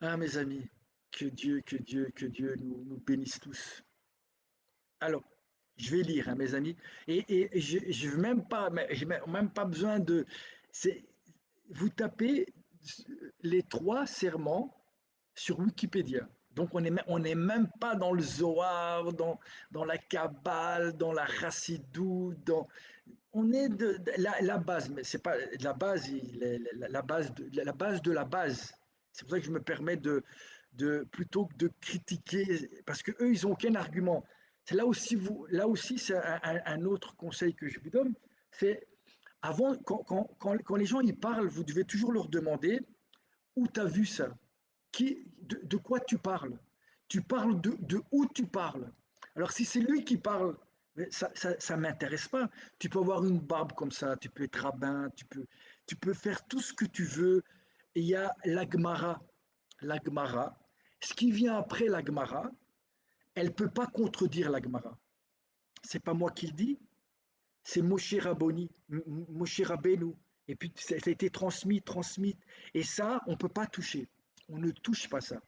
Ah, mes amis, que Dieu nous bénisse tous. Alors, je vais lire, hein, mes amis, et je veux même pas, mais j'ai même pas besoin de. C'est, vous tapez les trois serments sur Wikipédia. Donc, on n'est même pas dans le Zohar, dans la Kabbale, dans la Chassidut, on est de la base, mais c'est pas la base, la base de la base. C'est pour ça que je me permets plutôt que de critiquer, parce que eux, ils ont aucun argument. C'est là aussi, c'est un autre conseil que je vous donne, c'est avant, quand les gens y parlent, vous devez toujours leur demander où tu as vu ça, de quoi tu parles de où tu parles. Alors si c'est lui qui parle, ça m'intéresse pas. Tu peux avoir une barbe comme ça, tu peux être rabbin, tu peux faire tout ce que tu veux. Et il y a l'Agmara. Ce qui vient après l'Agmara, elle ne peut pas contredire l'Agmara. C'est pas moi qui le dis, c'est Moshe Rabboni, Moshe Rabbeinu. Et puis ça a été transmis. Et ça, on ne peut pas toucher. On ne touche pas ça.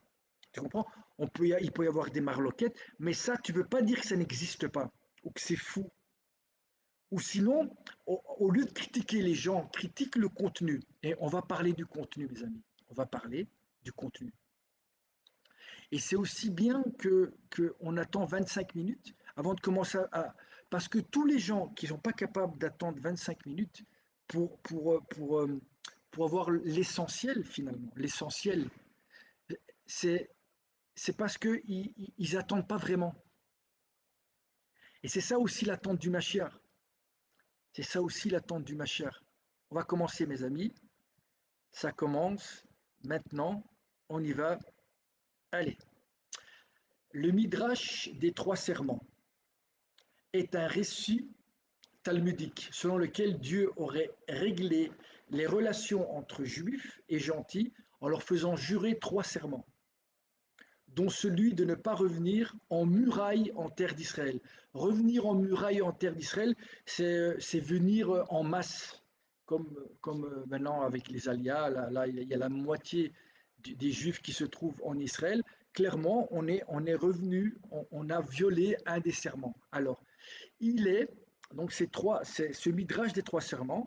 Tu comprends? Il peut y avoir des marloquettes, mais ça, tu ne peux pas dire que ça n'existe pas ou que c'est fou. Ou sinon, au lieu de critiquer les gens, critique le contenu. Et on va parler du contenu, mes amis. On va parler du contenu. Et c'est aussi bien qu'on attend 25 minutes avant de commencer à. Parce que tous les gens qui ne sont pas capables d'attendre 25 minutes pour avoir l'essentiel, finalement, l'essentiel, c'est c'est parce qu'ils n'attendent pas vraiment. Et c'est ça aussi l'attente du Mashiach. C'est ça aussi l'attente du Mashiach. On va commencer, mes amis. Ça commence maintenant. On y va. Allez. Le Midrash des trois serments est un récit talmudique selon lequel Dieu aurait réglé les relations entre juifs et gentils en leur faisant jurer trois serments, dont celui de ne pas revenir en muraille en terre d'Israël. Revenir en muraille en terre d'Israël, c'est venir en masse, comme maintenant avec les alias, là, il y a la moitié des juifs qui se trouvent en Israël. Clairement, on est revenu, on a violé un des serments. Alors, il est, donc c'est ce midrash des trois serments,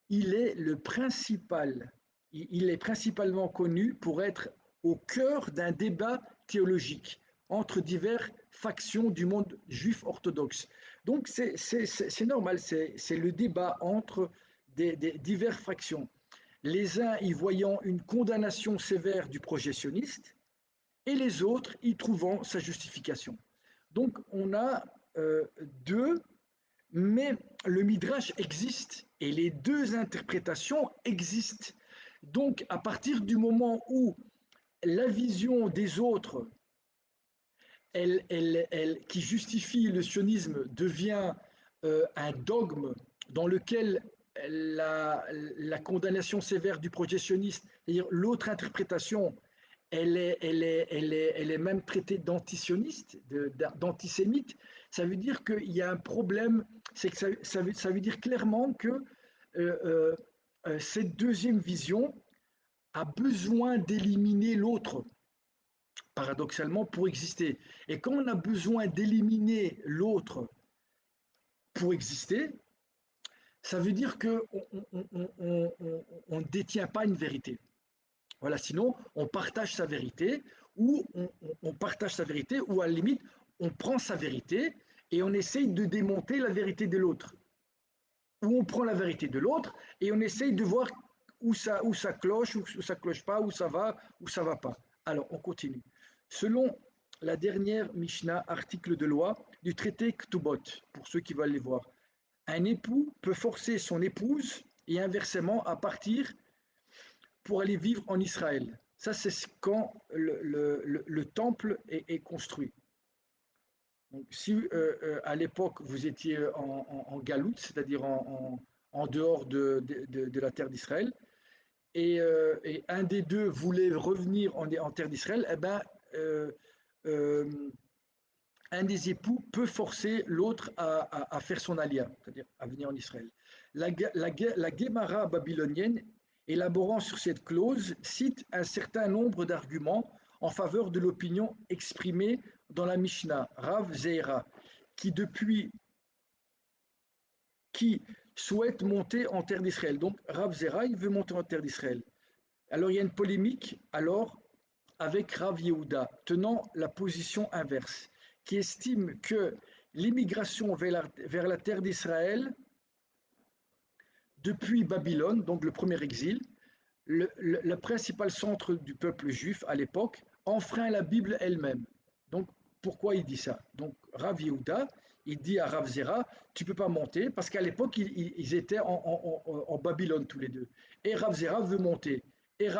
il est le principal, il est principalement connu pour être au cœur d'un débat théologique entre diverses factions du monde juif orthodoxe. Donc c'est normal, c'est le débat entre des diverses factions. Les uns y voyant une condamnation sévère du projet sioniste et les autres y trouvant sa justification. Donc on a deux, mais le Midrash existe et les deux interprétations existent. Donc, à partir du moment où la vision des autres, qui justifie le sionisme, devient un dogme dans lequel la condamnation sévère du projet sioniste, c'est-à-dire l'autre interprétation, elle est même traitée d'antisioniste, d'antisémite, ça veut dire qu'il y a un problème, c'est que ça veut dire clairement que euh, cette deuxième vision a besoin d'éliminer l'autre, paradoxalement, pour exister. Et quand on a besoin d'éliminer l'autre pour exister, ça veut dire qu'on ne détient pas une vérité. Voilà, sinon, on partage sa vérité, ou on partage sa vérité, ou à la limite, on prend sa vérité et on essaye de démonter la vérité de l'autre. Ou on prend la vérité de l'autre et on essaye de voir où ça cloche, où ça cloche pas, où ça va pas. Alors, on continue. Selon la dernière Mishnah, article de loi du traité Ktubot, pour ceux qui veulent les voir, un époux peut forcer son épouse et inversement à partir pour aller vivre en Israël. Ça, c'est quand le temple est construit. Donc, si à l'époque vous étiez en galoute, c'est-à-dire en dehors de la terre d'Israël, et un des deux voulait revenir en terre d'Israël, eh ben, euh, euh, un des époux peut forcer l'autre à faire son alia, c'est-à-dire à venir en Israël. La Guémara babylonienne élaborant sur cette clause, cite un certain nombre d'arguments en faveur de l'opinion exprimée dans la Mishnah, Rav Zeira, qui depuis qui souhaite monter en terre d'Israël. Donc Rav Zera, il veut monter en terre d'Israël. Alors il y a une polémique alors avec Rav Yehuda, tenant la position inverse, qui estime que l'immigration vers la terre d'Israël, depuis Babylone, donc le premier exil, le principal centre du peuple juif à l'époque, enfreint la Bible elle-même. Donc, pourquoi il dit ça? Donc, Rav Yehuda, il dit à Rav Zera, tu ne peux pas monter, parce qu'à l'époque, ils étaient en Babylone tous les deux. Et Rav Zera veut monter. Il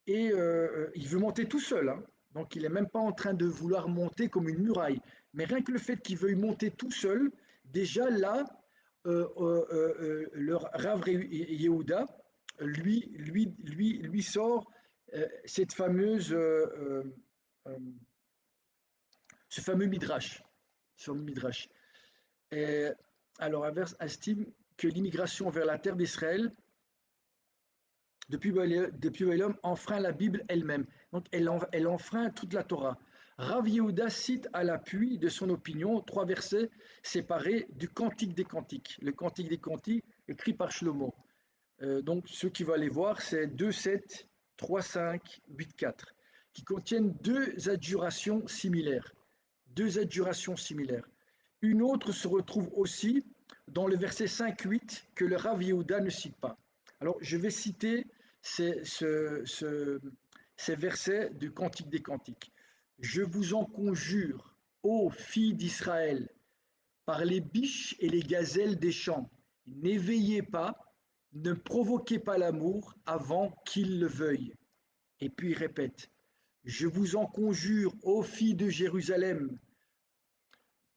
veut monter tout seul. Hein. Donc, il n'est même pas en train de vouloir monter comme une muraille. Mais rien que le fait qu'il veuille monter tout seul, déjà là, le Rav Yehuda lui sort cette fameuse, ce fameux midrash. Sur le midrash. Et, alors, Inverse estime que l'immigration vers la terre d'Israël, depuis Babylone, enfreint la Bible elle-même. Donc, elle enfreint toute la Torah. Rav Yehuda cite à l'appui de son opinion 3 versets séparés du Cantique des Cantiques. Le Cantique des Cantiques écrit par Shlomo. Donc, ceux qui vont aller voir, c'est 2, 7, 3, 5, 8, 4, qui contiennent deux adjurations similaires. Deux adjurations similaires. Une autre se retrouve aussi dans le verset 5-8 que le Rav Yehuda ne cite pas. Alors, je vais citer ces versets du Cantique des Cantiques. Je vous en conjure, ô filles d'Israël, par les biches et les gazelles des champs, n'éveillez pas, ne provoquez pas l'amour avant qu'il le veuille. Et puis il répète, je vous en conjure, ô filles de Jérusalem,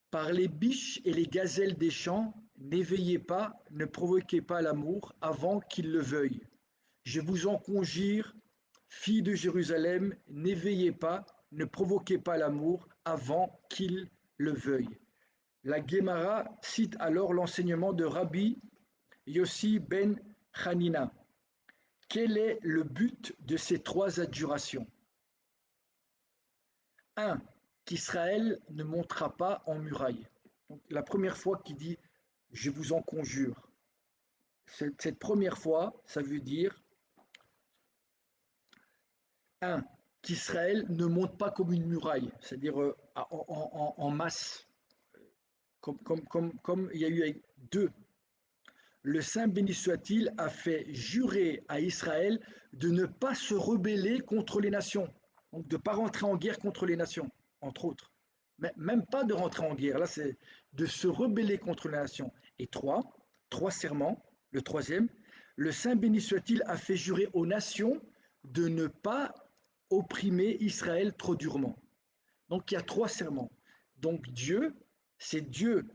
par les biches et les gazelles des champs, n'éveillez pas, ne provoquez pas l'amour avant qu'il le veuille. Je vous en conjure, filles de Jérusalem, n'éveillez pas, ne provoquez pas l'amour avant qu'il le veuille. La Guémara cite alors l'enseignement de Rabbi Yossi ben Hanina. Quel est le but de ces 3 adjurations? 1. Qu'Israël ne montera pas en muraille. Donc, la première fois qu'il dit « je vous en conjure », cette première fois, ça veut dire 1. Qu'Israël ne monte pas comme une muraille, c'est-à-dire en masse, comme il y a eu avec 2. Le Saint béni soit-il a fait jurer à Israël de ne pas se rebeller contre les nations, donc de ne pas rentrer en guerre contre les nations, entre autres. Mais même pas de rentrer en guerre, là c'est de se rebeller contre les nations. Et 3 serments, le troisième, le Saint béni soit-il a fait jurer aux nations de ne pas opprimer Israël trop durement. Donc il y a 3 serments. Donc Dieu, c'est Dieu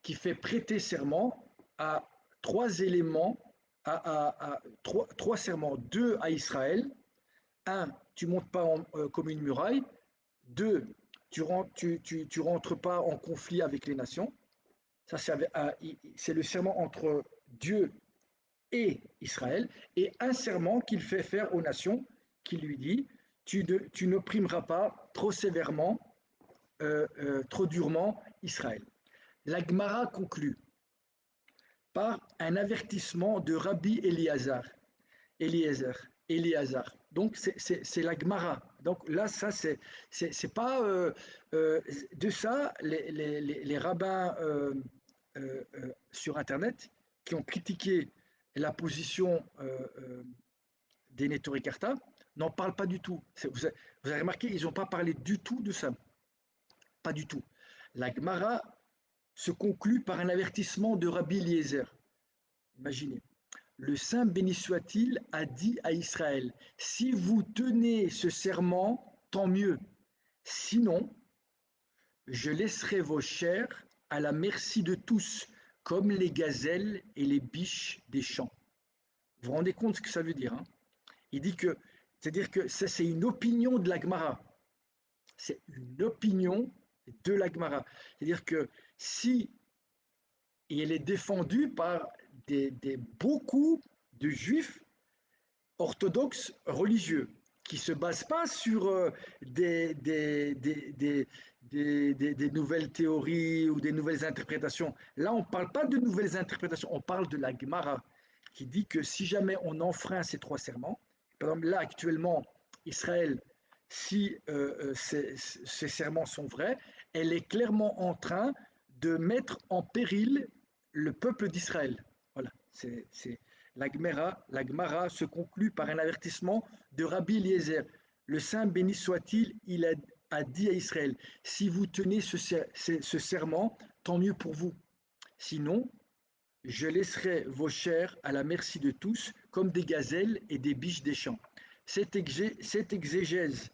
qui fait prêter serment à 3 éléments, à 3 serments. 2 à Israël. 1, tu ne montes pas comme une muraille. 2, tu ne rentres pas en conflit avec les nations. Ça, c'est le serment entre Dieu et Israël. Et un serment qu'il fait faire aux nations, qui lui dit, tu n'opprimeras pas trop sévèrement trop durement Israël. La Gemara conclut par un avertissement de Rabbi Eliezer. Donc c'est la Gemara. Donc là, ça c'est pas de ça les rabbins sur Internet qui ont critiqué la position des Neturei Karta n'en parlent pas du tout. Vous avez remarqué, ils n'ont pas parlé du tout de ça. Pas du tout. La Gemara se conclut par un avertissement de Rabbi Eliezer. Imaginez. Le Saint béni soit-il a dit à Israël, si vous tenez ce serment, tant mieux. Sinon, je laisserai vos chairs à la merci de tous, comme les gazelles et les biches des champs. Vous vous rendez compte ce que ça veut dire, hein? Il dit que, c'est-à-dire que ça, c'est une opinion de la Gemara. C'est une opinion de la Gemara. C'est-à-dire que si et elle est défendue par beaucoup de juifs orthodoxes religieux qui ne se basent pas sur des, des, des, des, des nouvelles théories ou des nouvelles interprétations. Là, on ne parle pas de nouvelles interprétations, on parle de la Gemara qui dit que si jamais on enfreint ces trois serments, par exemple là actuellement, Israël, si ces serments sont vrais, elle est clairement en train de mettre en péril le peuple d'Israël. Voilà, c'est la Gemara se conclut par un avertissement de Rabbi Eliezer. Le Saint béni soit-il, a dit à Israël, si vous tenez ce serment, tant mieux pour vous. Sinon, je laisserai vos chairs à la merci de tous, comme des gazelles et des biches des champs. Cette exégèse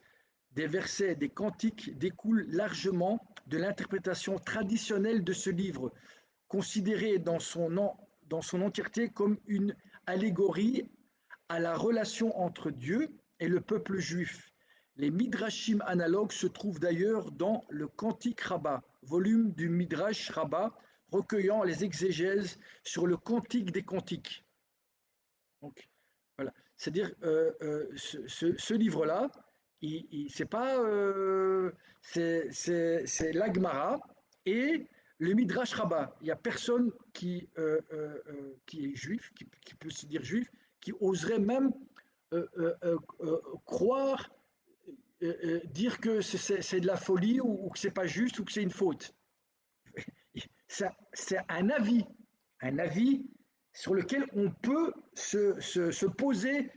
des versets des cantiques découle largement de l'interprétation traditionnelle de ce livre, considéré dans son entièreté comme une allégorie à la relation entre Dieu et le peuple juif. Les midrashim analogues se trouvent d'ailleurs dans le Cantique Rabbah, volume du Midrash Rabbah, recueillant les exégèses sur le Cantique des Cantiques. Donc, voilà. C'est-à-dire, ce livre-là, c'est pas, c'est l'Agmara et le Midrash Rabbah. Il n'y a personne qui est juif, qui peut se dire juif, qui oserait même croire, dire que c'est de la folie ou que c'est pas juste ou que c'est une faute. C'est un avis sur lequel on peut se poser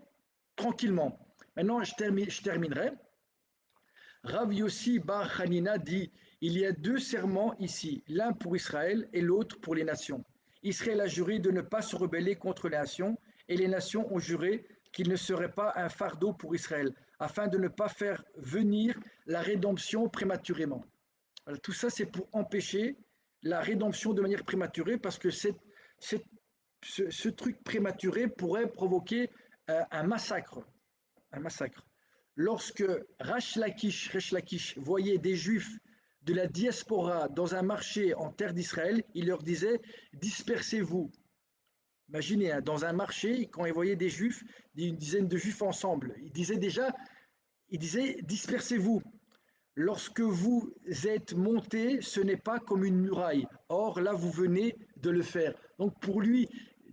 tranquillement. Maintenant, je terminerai. Rav Yossi Bar Hanina dit, il y a deux serments ici, l'un pour Israël et l'autre pour les nations. Israël a juré de ne pas se rebeller contre les nations et les nations ont juré qu'il ne serait pas un fardeau pour Israël, afin de ne pas faire venir la rédemption prématurément. Voilà, tout ça, c'est pour empêcher la rédemption de manière prématurée, parce que ce truc prématuré pourrait provoquer un massacre. Un massacre. Lorsque Resh Lakish voyait des Juifs de la diaspora dans un marché en terre d'Israël, il leur disait dispersez-vous. Imaginez, hein, dans un marché, quand il voyait des Juifs, une dizaine de Juifs ensemble, il disait dispersez-vous. Lorsque vous êtes monté, ce n'est pas comme une muraille. Or, là, vous venez de le faire. Donc, pour lui,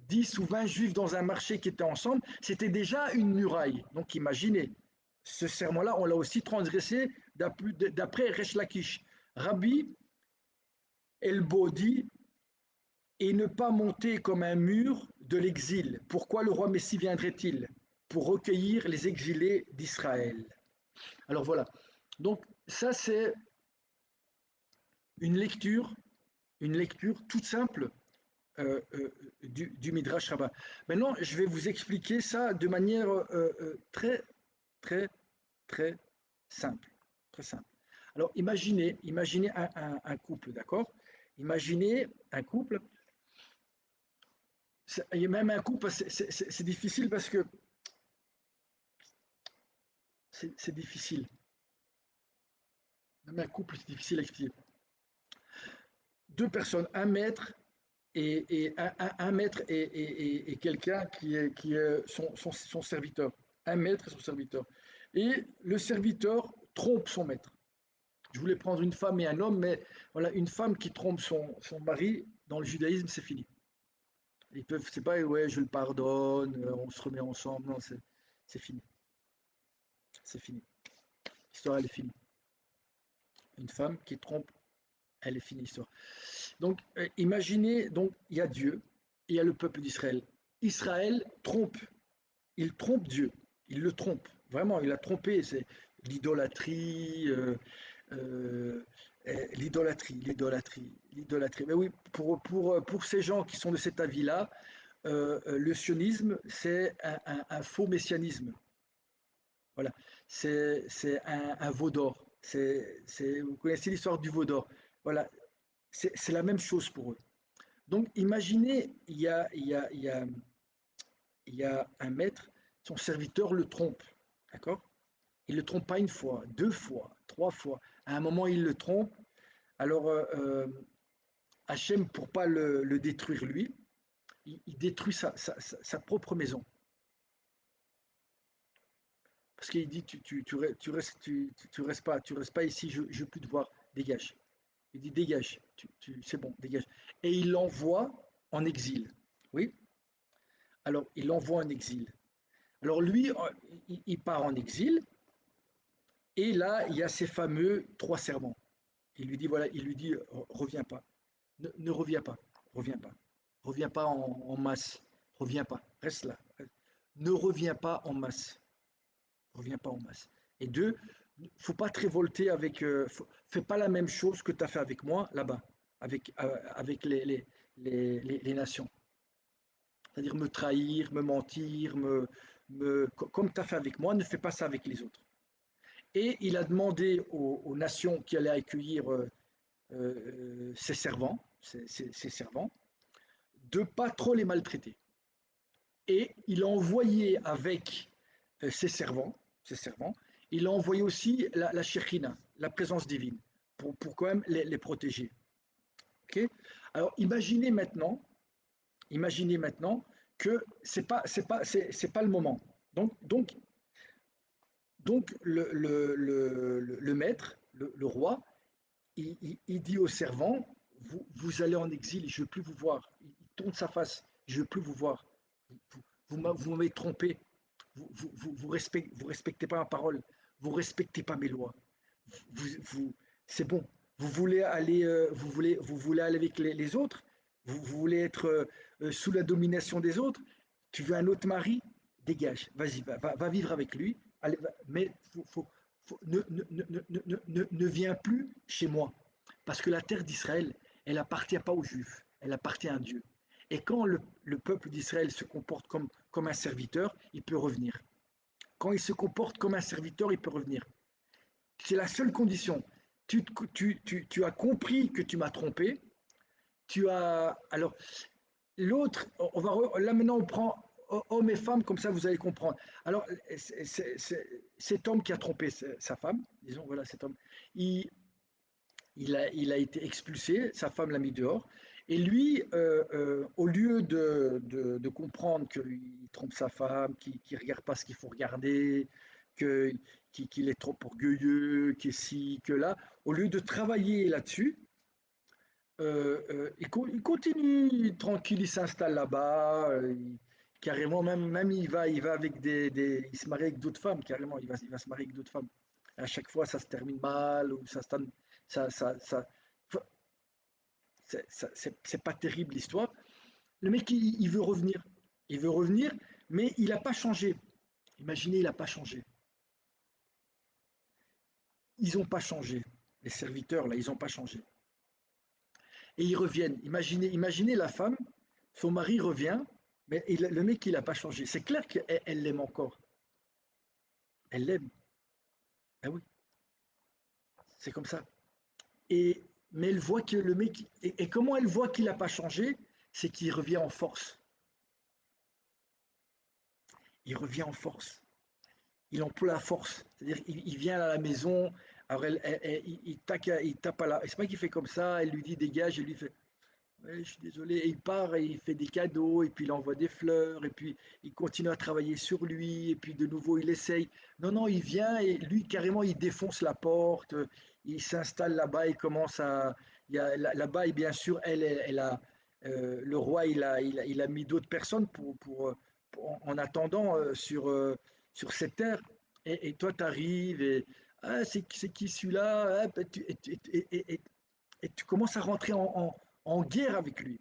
10 ou 20 juifs dans un marché qui étaient ensemble, c'était déjà une muraille. Donc, imaginez, ce serment-là, on l'a aussi transgressé d'après Resh Lakish. Rabbi Elbo dit, et ne pas monter comme un mur de l'exil. Pourquoi le roi Messie viendrait-il? Pour recueillir les exilés d'Israël. Alors voilà. Donc, ça, c'est une lecture, une lecture toute simple du Midrash Rabbah. Maintenant, je vais vous expliquer ça de manière très, très, très simple. Très simple. Alors, imaginez un couple, d'accord? Imaginez un couple. Et même un couple, c'est difficile parce que c'est difficile. Même un couple, c'est difficile à expliquer. Deux personnes, un maître et quelqu'un qui est son serviteur. Un maître et son serviteur. Et le serviteur trompe son maître. Je voulais prendre une femme et un homme, mais voilà, une femme qui trompe son mari, dans le judaïsme, c'est fini. Ils peuvent, c'est pas, ouais, je le pardonne, on se remet ensemble. Non, c'est fini. C'est fini. L'histoire, elle est finie. Une femme qui trompe, elle est finie, l'histoire. Donc, imaginez, donc, il y a Dieu et il y a le peuple d'Israël. Israël trompe, il trompe Dieu, il le trompe, vraiment, il a trompé, c'est l'idolâtrie, l'idolâtrie. Mais oui, pour ces gens qui sont de cet avis-là, le sionisme, c'est un faux messianisme. Voilà, c'est un veau d'or. Vous connaissez l'histoire du veau d'or. Voilà, c'est la même chose pour eux. Donc, imaginez, il y a un maître, son serviteur le trompe, d'accord? Il ne le trompe pas une fois, deux fois, trois fois. À un moment, il le trompe. Alors, Hachem, pour pas le détruire lui, il détruit sa propre maison. Parce qu'il dit, tu restes pas ici, je ne veux plus te voir, dégage. Il dit, dégage, c'est bon, dégage. Et il l'envoie en exil. Oui, alors il l'envoie en exil. Alors lui, il part en exil, et là, il y a ces fameux trois serments. Il lui dit, voilà, il lui dit, reviens pas, ne reviens pas, reviens pas, reviens pas en masse, reviens pas, reste là, ne reviens pas en masse, reviens pas en masse. Et deux, faut pas te révolter avec, fais pas la même chose que tu as fait avec moi là-bas, avec les nations. C'est-à-dire me trahir, me mentir, comme tu as fait avec moi, ne fais pas ça avec les autres. Et il a demandé aux nations qui allaient accueillir ses servants, ses servants, de ne pas trop les maltraiter. Et il a envoyé avec ses servants, il a envoyé aussi la Shekhina, la présence divine, pour quand même les protéger. Okay. Alors imaginez maintenant que c'est pas le moment. Donc, donc le maître, le roi, il dit aux servants, vous allez en exil, je ne veux plus vous voir. Il tourne sa face, je ne veux plus vous voir. Vous m'avez trompé, vous respectez pas ma parole, vous respectez pas mes lois. C'est bon. Vous voulez aller avec les autres, vous voulez être sous la domination des autres. Tu veux un autre mari, dégage, vas-y, va vivre avec lui. Allez, mais ne viens plus chez moi, parce que la terre d'Israël, elle appartient pas aux Juifs, elle appartient à Dieu. Et quand le peuple d'Israël se comporte comme un serviteur, il peut revenir. Quand il se comporte comme un serviteur, il peut revenir. C'est la seule condition. Tu as compris que tu m'as trompé. Tu as. Alors, l'autre, là maintenant on prend hommes et femmes, comme ça vous allez comprendre. Alors, cet homme qui a trompé sa femme, disons, voilà, cet homme, il, il a été expulsé, sa femme l'a mis dehors. Et lui, au lieu comprendre qu'il trompe sa femme, qu'il ne regarde pas ce qu'il faut regarder, que, qu'il est trop orgueilleux, que ci, que là, au lieu de travailler là-dessus, il continue tranquille, il s'installe là-bas, carrément, même il va avec il se marie avec d'autres femmes, carrément, il va se marier avec d'autres femmes. À chaque fois, ça se termine mal, ou ça c'est pas terrible l'histoire. Le mec, il veut revenir. Il veut revenir, mais il n'a pas changé. Imaginez, il n'a pas changé. Ils n'ont pas changé. Les serviteurs, là, ils n'ont pas changé. Et ils reviennent. Imaginez la femme, son mari revient, mais le mec, il n'a pas changé. C'est clair qu'elle l'aime encore. Elle l'aime. Ah oui, c'est comme ça. Mais elle voit que le mec. Et comment elle voit qu'il n'a pas changé? C'est qu'il revient en force. Il revient en force. Il emploie la force. C'est-à-dire il vient à la maison, alors il tape à la. C'est pas qu'il fait comme ça, elle lui dit dégage, et lui fait ouais, je suis désolé, et il part et il fait des cadeaux, et puis il envoie des fleurs, et puis il continue à travailler sur lui, et puis de nouveau il essaye. Non, non, il vient et lui carrément il défonce la porte, il s'installe là-bas, il commence à. Là-bas, et bien sûr, elle a. Le roi, il a mis d'autres personnes en attendant sur cette terre. Et toi, tu arrives et ah, c'est qui celui-là? Ah, et tu commences à rentrer en guerre avec lui.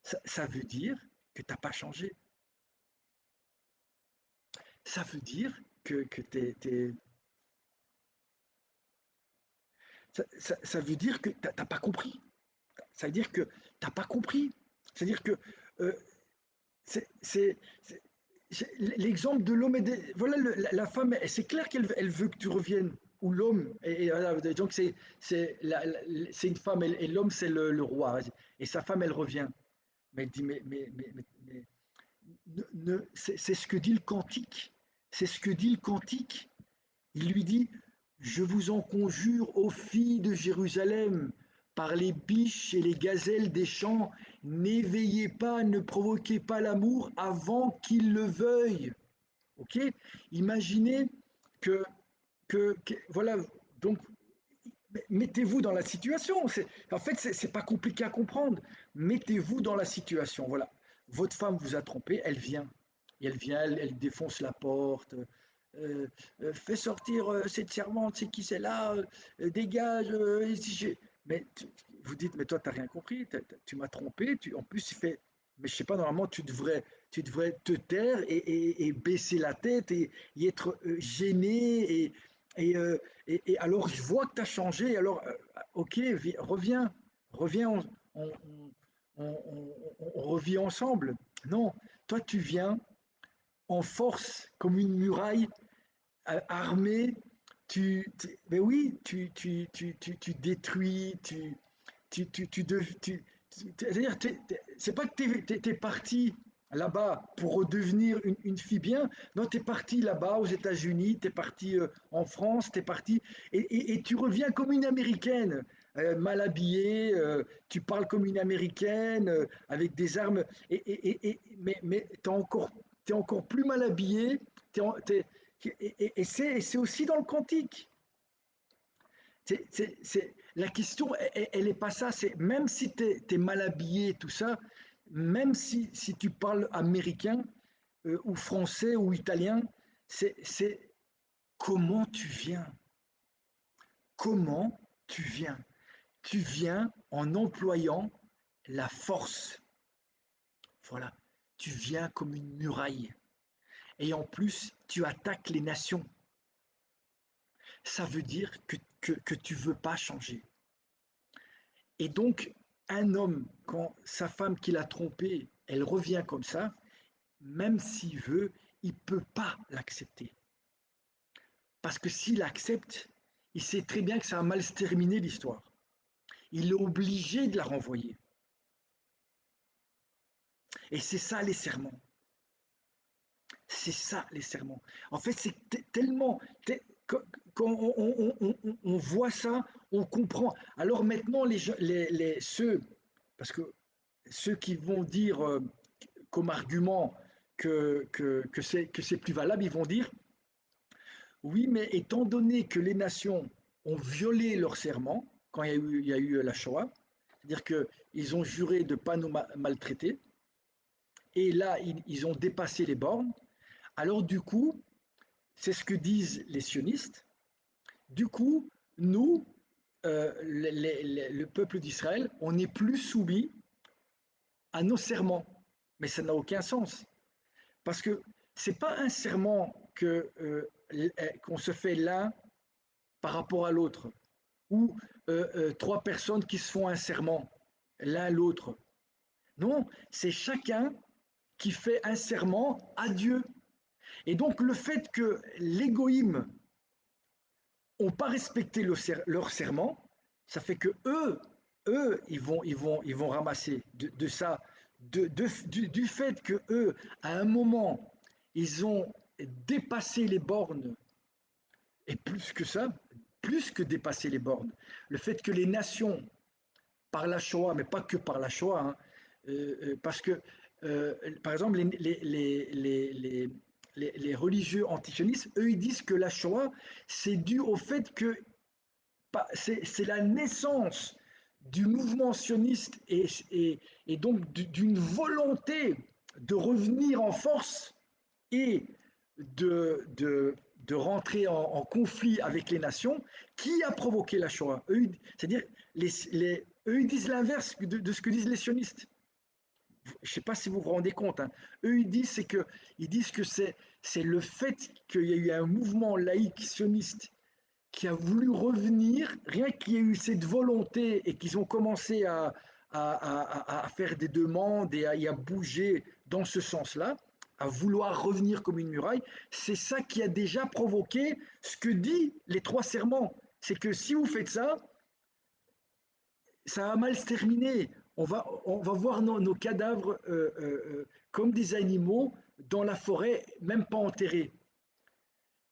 Ça veut dire que tu n'as pas changé. Ça veut dire que ça veut dire que tu n'as pas compris. Ça veut dire que tu n'as pas compris. C'est-à-dire que euh, c'est l'exemple de l'homme et voilà la femme, c'est clair qu'elle veut que tu reviennes. Ou l'homme, voilà, donc c'est une femme, et l'homme c'est le roi. Et sa femme, elle revient. Mais elle dit, c'est ce que dit le cantique. C'est ce que dit le cantique. Il lui dit, je vous en conjure, ô filles de Jérusalem, par les biches et les gazelles des champs, n'éveillez pas, ne provoquez pas l'amour avant qu'il le veuille. Ok. Imaginez que, voilà, donc mettez-vous dans la situation. En fait, c'est pas compliqué à comprendre. Mettez-vous dans la situation. Voilà, votre femme vous a trompé, elle vient. Et elle vient, elle défonce la porte. Fais sortir cette servante, c'est qui c'est là, dégage. Mais vous dites, mais toi, t'as rien compris, tu m'as trompé. En plus, il fait, mais je sais pas, normalement, tu devrais te taire et baisser la tête et être gêné et, euh, et alors, je vois que tu as changé. Alors, ok, reviens, reviens, on, on revit ensemble. Non, toi, tu viens en force, comme une muraille armée. Mais oui, tu détruis, c'est-à-dire, c'est pas que tu es parti là-bas pour redevenir une fille bien. Non, tu es parti là-bas aux États-Unis, tu es parti en France, tu es parti et tu reviens comme une américaine, mal habillée, tu parles comme une américaine, avec des armes. Mais t'es encore plus mal habillé. T'es en- t'es- et c'est aussi dans le quantique. La question, elle est pas ça. C'est même si tu es mal habillé, tout ça, même si tu parles américain ou français ou italien, c'est comment tu viens. Comment tu viens. Tu viens en employant la force. Voilà. Tu viens comme une muraille. Et en plus, tu attaques les nations. Ça veut dire que tu ne veux pas changer. Et donc, un homme, quand sa femme qui l'a trompé, elle revient comme ça, même s'il veut, il ne peut pas l'accepter. Parce que s'il accepte, il sait très bien que ça a mal se terminer l'histoire. Il est obligé de la renvoyer. Et c'est ça les serments. C'est ça les serments. En fait, c'est tellement... Quand on voit ça, on comprend. Alors maintenant, ceux, parce que ceux qui vont dire comme argument que c'est plus valable, ils vont dire oui, mais étant donné que les nations ont violé leur serment quand il y a eu la Shoah, c'est-à-dire qu'ils ont juré de ne pas nous maltraiter, et là, ils ont dépassé les bornes, alors du coup, c'est ce que disent les sionistes, du coup, nous, le peuple d'Israël, on n'est plus soumis à nos serments. Mais ça n'a aucun sens. Parce que c'est pas un serment qu'on se fait l'un par rapport à l'autre, ou trois personnes qui se font un serment l'un l'autre. Non, c'est chacun qui fait un serment à Dieu. Et donc le fait que l'égoïme n'ont pas respecté leur serment, ça fait que eux, ils vont ramasser de ça, du fait que eux, à un moment, ils ont dépassé les bornes, et plus que ça, plus que dépasser les bornes, le fait que les nations, par la Shoah, mais pas que par la Shoah, hein, parce que, par exemple, les religieux antisionistes, eux, ils disent que la Shoah, c'est dû au fait que c'est la naissance du mouvement sioniste et donc d'une volonté de revenir en force et de rentrer en conflit avec les nations qui a provoqué la Shoah. C'est-à-dire, eux, ils disent l'inverse de ce que disent les sionistes. Je ne sais pas si vous vous rendez compte. Hein. Eux, ils disent que c'est le fait qu'il y a eu un mouvement laïque sioniste qui a voulu revenir, rien qu'il y ait eu cette volonté et qu'ils ont commencé à faire des demandes et à bouger dans ce sens-là, à vouloir revenir comme une muraille, c'est ça qui a déjà provoqué ce que dit les trois serments. C'est que si vous faites ça, ça va mal se terminer. On va voir nos cadavres comme des animaux dans la forêt, même pas enterrés.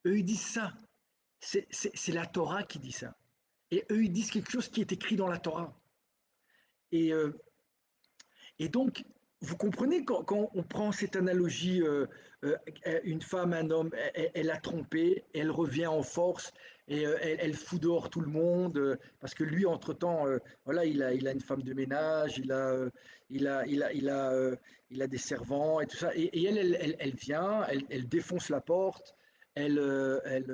Eux, ils disent ça. C'est la Torah qui dit ça. Et eux, ils disent quelque chose qui est écrit dans la Torah. Et, euh, et donc, vous comprenez quand on prend cette analogie, euh, une femme, un homme, elle a trompé, elle revient en force et elle fout dehors tout le monde parce que lui, entre-temps, voilà, il a une femme de ménage, il a des servants et tout ça. Et elle vient, elle défonce la porte, elle, euh, elle,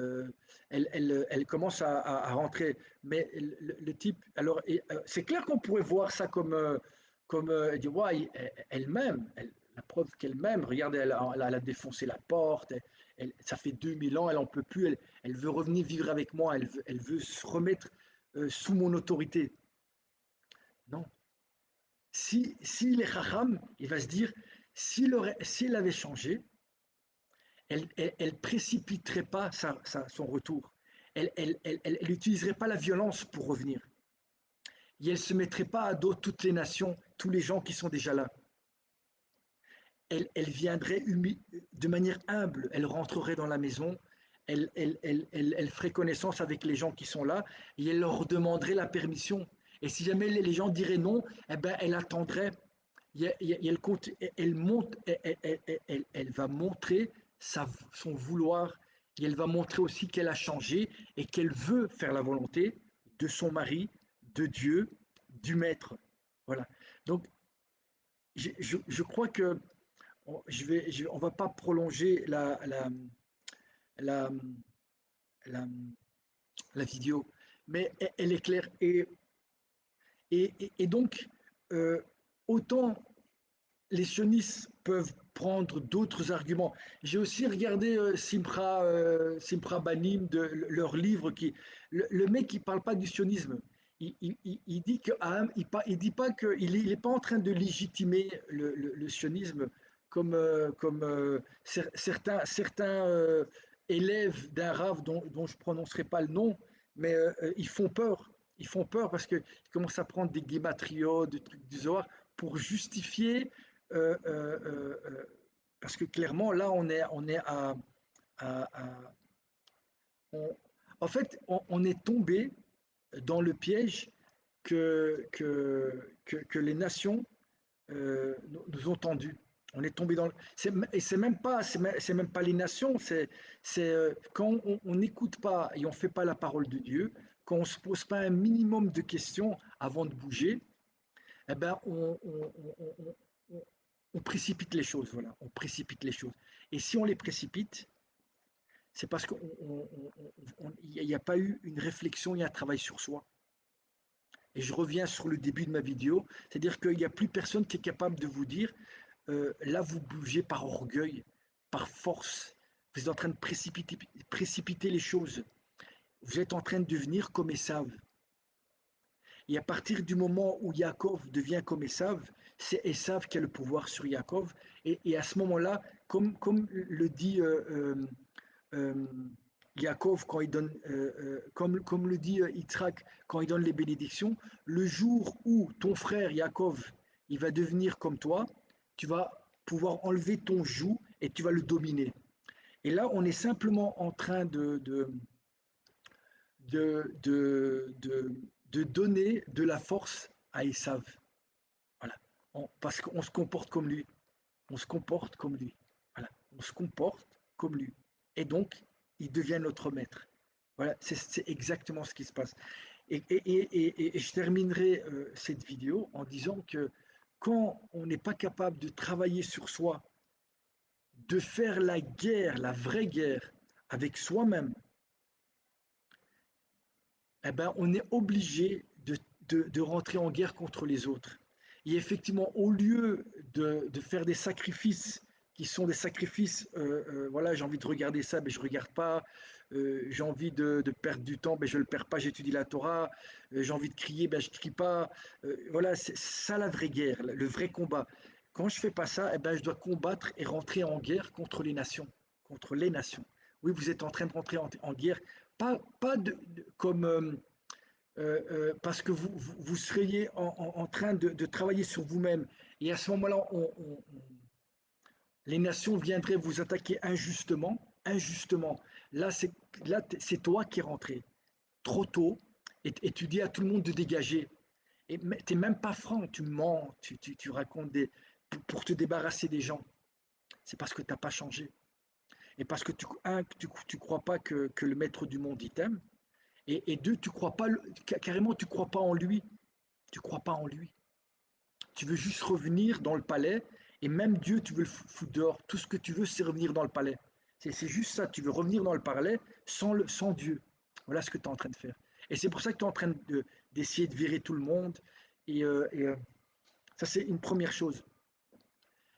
euh, elle commence à rentrer. Mais le type, alors, c'est clair qu'on pourrait voir ça comme elle dit, ouais, elle-même, la preuve qu'elle m'aime, regardez, elle a défoncé la porte, ça fait 2000 ans, elle en peut plus, elle veut revenir vivre avec moi, elle veut se remettre sous mon autorité. Non. Si il est Chacham, il va se dire, si elle avait changé, elle précipiterait pas son retour. Elle n'utiliserait pas la violence pour revenir. Et elle ne se mettrait pas à dos toutes les nations, tous les gens qui sont déjà là. Elle viendrait de manière humble, elle rentrerait dans la maison, elle ferait connaissance avec les gens qui sont là et elle leur demanderait la permission. Et si jamais les gens diraient non, eh ben, elle attendrait. Elle, monte, elle va montrer son vouloir et elle va montrer aussi qu'elle a changé et qu'elle veut faire la volonté de son mari, de Dieu, du Maître. Voilà. Donc, je crois que on va pas prolonger la, la, la vidéo, mais elle est claire. Et donc, euh, autant les sionistes peuvent prendre d'autres arguments. J'ai aussi regardé Simcha Banim, leur livre, le mec qui ne parle pas du sionisme. Il dit que il dit pas que il est pas en train de légitimer le sionisme comme certains élèves d'un rave dont je ne prononcerai pas le nom, mais ils font peur. Ils font peur parce qu'ils commencent à prendre des guématriotes, des trucs du Zohar pour justifier euh, euh, euh, euh, parce que clairement, là, on est à- on- en fait, on est tombé dans le piège que les nations nous ont tendu. On est tombé dans et c'est même pas les nations, c'est quand on n'écoute pas et on fait pas la parole de Dieu, quand on se pose pas un minimum de questions avant de bouger, eh ben, on- on précipite les choses, voilà, on précipite les choses. Et si on les précipite, c'est parce qu'il n'y a pas eu une réflexion et un travail sur soi. Et je reviens sur le début de ma vidéo, c'est-à-dire qu'il n'y a plus personne qui est capable de vous dire, là vous bougez par orgueil, par force, vous êtes en train de précipiter les choses, vous êtes en train de devenir comme Esav. Et à partir du moment où Yaakov devient comme Esav, c'est Esav qui a le pouvoir sur Yaakov. Et à ce moment-là, comme le dit euh, Yaakov quand il donne, comme le dit Yitzhak quand il donne les bénédictions, le jour où ton frère Yaakov, il va devenir comme toi, tu vas pouvoir enlever ton joug et tu vas le dominer. Et là, on est simplement en train de, de, de, de donner de la force à Esav. Voilà. Parce qu'on se comporte comme lui. On se comporte comme lui. Voilà. On se comporte comme lui. Et donc, il devient notre maître. Voilà, c'est exactement ce qui se passe. Et je terminerai cette vidéo en disant que quand on n'est pas capable de travailler sur soi, de faire la guerre, la vraie guerre avec soi-même, eh ben, on est obligé de rentrer en guerre contre les autres. Et effectivement, au lieu de faire des sacrifices qui sont des sacrifices, voilà, j'ai envie de regarder ça, mais je ne regarde pas, j'ai envie de perdre du temps, mais je ne le perds pas, j'étudie la Torah, j'ai envie de crier, ben, je ne crie pas. Voilà, c'est ça la vraie guerre, le vrai combat. Quand je ne fais pas ça, eh ben, je dois combattre et rentrer en guerre contre les nations. Contre les nations. Oui, vous êtes en train de rentrer en guerre, pas comme parce que vous seriez en train de travailler sur vous-même. Et à ce moment-là, les nations viendraient vous attaquer injustement. Injustement. Là, c'est toi qui es rentré trop tôt et tu dis à tout le monde de dégager. Et tu n'es même pas franc, tu mens, tu racontes pour te débarrasser des gens. C'est parce que tu n'as pas changé. Et parce que tu crois pas que le maître du monde il t'aime. Et deux, tu crois pas, carrément, tu crois pas en lui. Tu crois pas en lui. Tu veux juste revenir dans le palais. Et même Dieu, tu veux le foutre dehors. Tout ce que tu veux, c'est revenir dans le palais. C'est juste ça. Tu veux revenir dans le palais sans Dieu. Voilà ce que tu es en train de faire. Et c'est pour ça que tu es en train d'essayer de virer tout le monde. Et ça, c'est une première chose.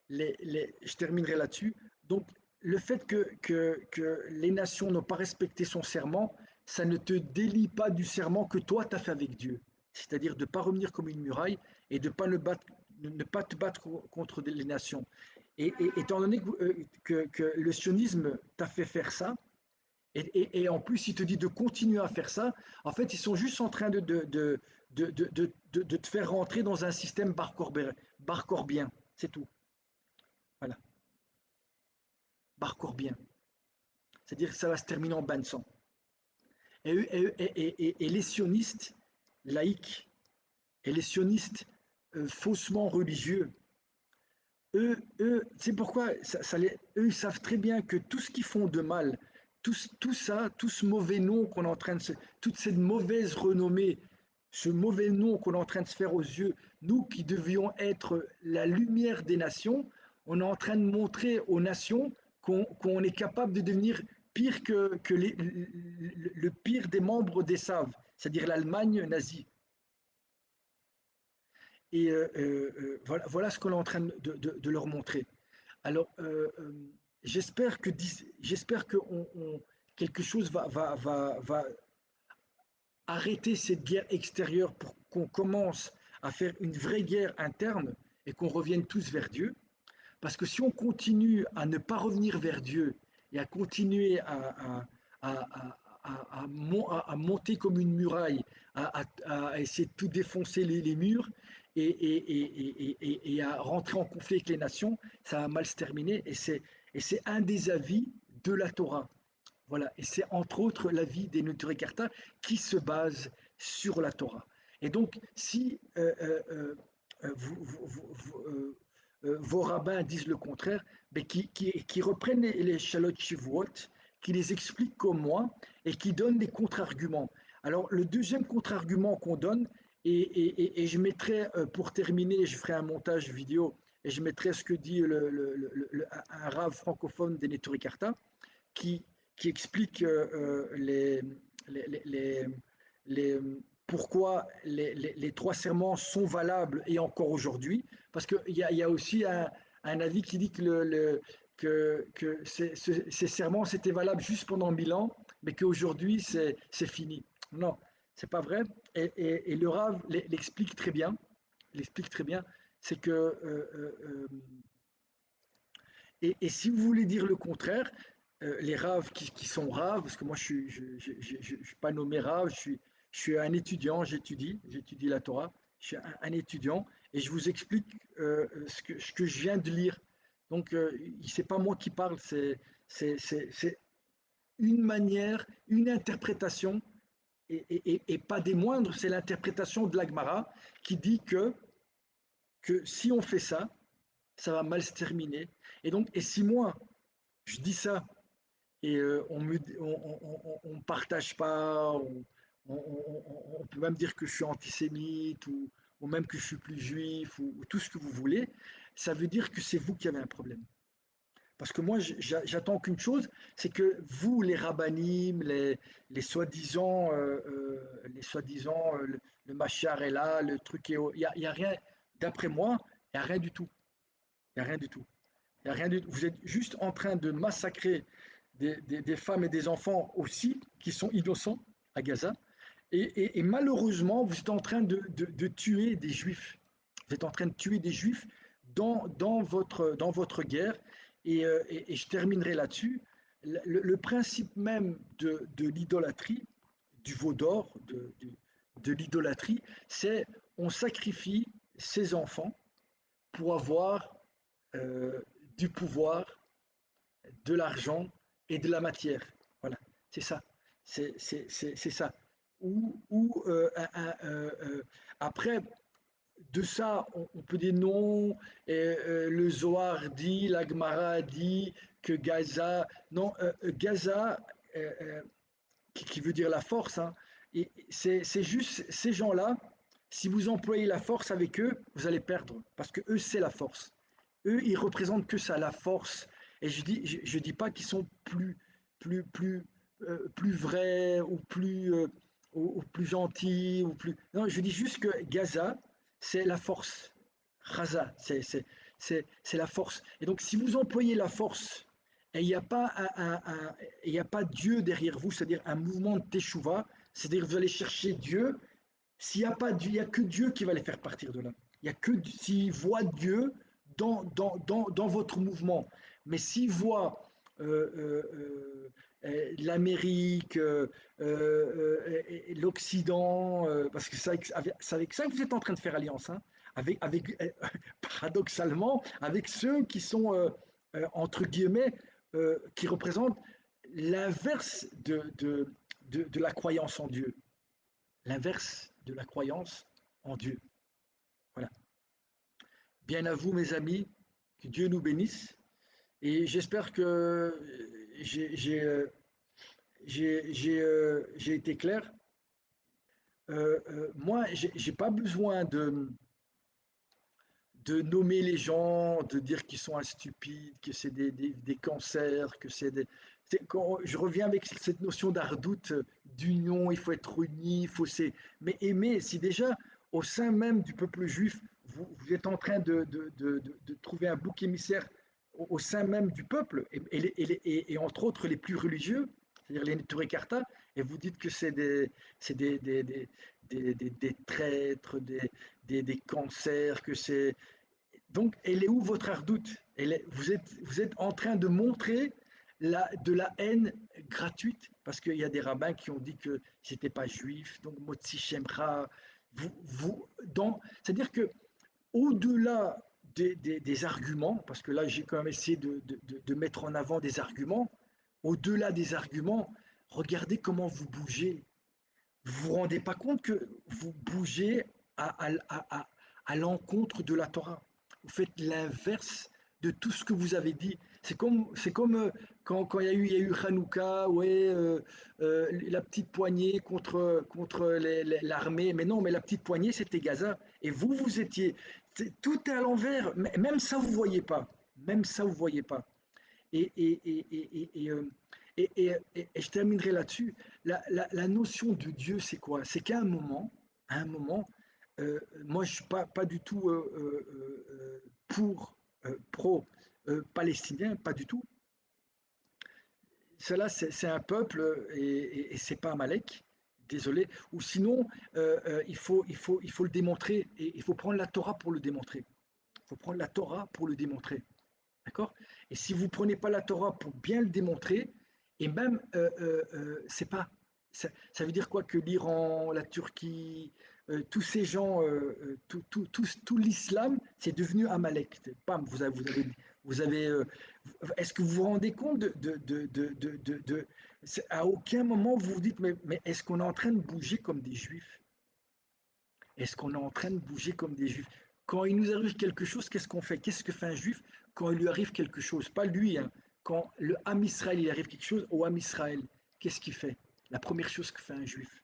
Je terminerai là-dessus. Donc, le fait que les nations n'ont pas respecté son serment, ça ne te délie pas du serment que toi, tu as fait avec Dieu. C'est-à-dire de ne pas revenir comme une muraille et de ne pas te battre contre les nations. Et étant donné que le sionisme t'a fait faire ça, et en plus, il te dit de continuer à faire ça. En fait, ils sont juste en train de te faire rentrer dans un système barcorbien. C'est tout. Voilà. Barcorbien. C'est-à-dire que ça va se terminer en bain de sang. Et les sionistes laïcs et les sionistes faussement religieux, c'est pourquoi eux, ils savent très bien que tout ce qu'ils font de mal, tout ça, tout ce mauvais nom qu'on est en train de se, toute cette mauvaise renommée, ce mauvais nom qu'on est en train de se faire aux yeux, nous qui devions être la lumière des nations, on est en train de montrer aux nations qu'on est capable de devenir pire que le pire des membres des Saves, c'est-à-dire l'Allemagne nazie. Et voilà ce qu'on est en train de leur montrer. Alors, j'espère que quelque chose va arrêter cette guerre extérieure pour qu'on commence à faire une vraie guerre interne et qu'on revienne tous vers Dieu. Parce que si on continue à ne pas revenir vers Dieu et à continuer à monter comme une muraille, à essayer de tout défoncer les murs et à rentrer en conflit avec les nations, ça va mal se terminer. Et c'est un des avis de la Torah. Voilà, et c'est entre autres l'avis des Neturei Karta qui se base sur la Torah. Et donc, si vos rabbins disent le contraire, mais qui reprennent les Shalot Shavuot, qui les expliquent comme moi et qui donnent des contre-arguments. Alors, le deuxième contre-argument qu'on donne, et je mettrai, pour terminer, je ferai un montage vidéo et je mettrai ce que dit un rave francophone des Neturei Karta, qui, qui explique les, les, les, pourquoi les trois serments sont valables et encore aujourd'hui. Parce qu'il y a aussi un avis qui dit que ces serments c'était valable juste pendant 1000 ans, mais qu'aujourd'hui c'est fini. Non, c'est pas vrai. Et le Rav l'explique très bien. L'explique très bien. C'est que et si vous voulez dire le contraire, les raves qui sont raves, parce que moi je suis pas nommé rave, je suis un étudiant, j'étudie la Torah, je suis un étudiant et je vous explique ce que je viens de lire. Donc c'est pas moi qui parle, c'est une manière, une interprétation et pas des moindres, c'est l'interprétation de l'Agmara qui dit que si on fait ça, ça va mal se terminer. Et donc, et si moi, je dis ça et on partage pas, on peut même dire que je suis antisémite ou même que je suis plus juif ou tout ce que vous voulez, ça veut dire que c'est vous qui avez un problème. Parce que moi, j'attends qu'une chose, c'est que vous, les rabbinim, les soi-disant, le machar est là, le truc est, il y a rien, d'après moi, il n'y a rien du tout. Il n'y a rien du tout. Il y a rien du tout. Vous êtes juste en train de massacrer des femmes et des enfants aussi qui sont innocents à Gaza. Et malheureusement, vous êtes en train de tuer des juifs. Vous êtes en train de tuer des juifs dans votre guerre. Et je terminerai là-dessus. Le principe même de l'idolâtrie, du veau d'or, de l'idolâtrie, c'est on sacrifie ses enfants pour avoir euh, du pouvoir, de l'argent et de la matière. Voilà, c'est ça. C'est ça. Ou après, de ça, on peut dire non, le Zohar dit, la Gemara dit que Gaza, non, Gaza, euh, euh, qui veut dire la force, hein, et c'est juste ces gens-là, si vous employez la force avec eux, vous allez perdre, parce que eux, c'est la force. Eux, ils représentent que ça, la force. Et je dis pas qu'ils sont plus vrais ou plus gentils ou plus. Non, je dis juste que Gaza, c'est la force. Raza, c'est la force. Et donc, si vous employez la force et il n'y a pas il y a pas Dieu derrière vous, c'est-à-dire un mouvement de teshuva, c'est-à-dire vous allez chercher Dieu. S'il n'y a pas Dieu, il n'y a que Dieu qui va les faire partir de là. Il y a que s'ils voient Dieu dans votre mouvement. Mais s'ils voient l'Amérique, l'Occident, parce que c'est avec ça que vous êtes en train de faire alliance, hein, paradoxalement, avec ceux qui sont, entre guillemets, qui représentent l'inverse de la croyance en Dieu. L'inverse de la croyance en Dieu. Voilà. Bien à vous, mes amis, que Dieu nous bénisse. Et j'espère que j'ai été clair. Moi, j'ai pas besoin de nommer les gens, de dire qu'ils sont stupides, que c'est des cancers, que c'est des. Quand je reviens avec cette notion d'ardoute, d'union, il faut être unis, il faut mais aimer, si déjà au sein même du peuple juif, vous êtes en train de trouver un bouc émissaire au sein même du peuple, et entre autres les plus religieux, c'est-à-dire les Turekarta, et vous dites que c'est des traîtres, des cancers, que c'est donc, elle est où votre ardoute? Vous êtes en train de montrer de la haine gratuite, parce qu'il y a des rabbins qui ont dit que j'étais pas juif, donc Motsi Shemra. C'est-à-dire que au-delà des arguments, parce que là j'ai quand même essayé de mettre en avant des arguments, au-delà des arguments, regardez comment vous bougez. Vous vous rendez pas compte que vous bougez à l'encontre de la Torah. Vous faites l'inverse de tout ce que vous avez dit. C'est comme quand il y a eu Hanouka, ouais, la petite poignée contre l'armée. Mais non, mais la petite poignée, c'était Gaza. Et vous étiez. Tout est à l'envers. Même ça, vous ne voyez pas. Même ça, vous ne voyez pas. Et, et, et, et, et, euh, et je terminerai là-dessus. La notion de Dieu, c'est quoi? C'est qu'à un moment, moi je ne suis pas du tout pro-palestinien, pas du tout. Cela, c'est un peuple et c'est pas Amalek, désolé. Ou sinon, il faut le démontrer et il faut prendre la Torah pour le démontrer. Il faut prendre la Torah pour le démontrer. D'accord. Et si vous ne prenez pas la Torah pour bien le démontrer, et même, c'est pas. Ça veut dire quoi que l'Iran, la Turquie, tous ces gens, tout l'islam, c'est devenu Amalek. Pam, vous avez est-ce que vous vous rendez compte à aucun moment vous vous dites, mais est-ce qu'on est en train de bouger comme des juifs? Est-ce qu'on est en train de bouger comme des juifs? Quand il nous arrive quelque chose, qu'est-ce qu'on fait? Qu'est-ce que fait un juif quand il lui arrive quelque chose? Pas lui, hein. Quand le Ham Israël, il arrive quelque chose au Ham Israël, qu'est-ce qu'il fait? La première chose que fait un juif.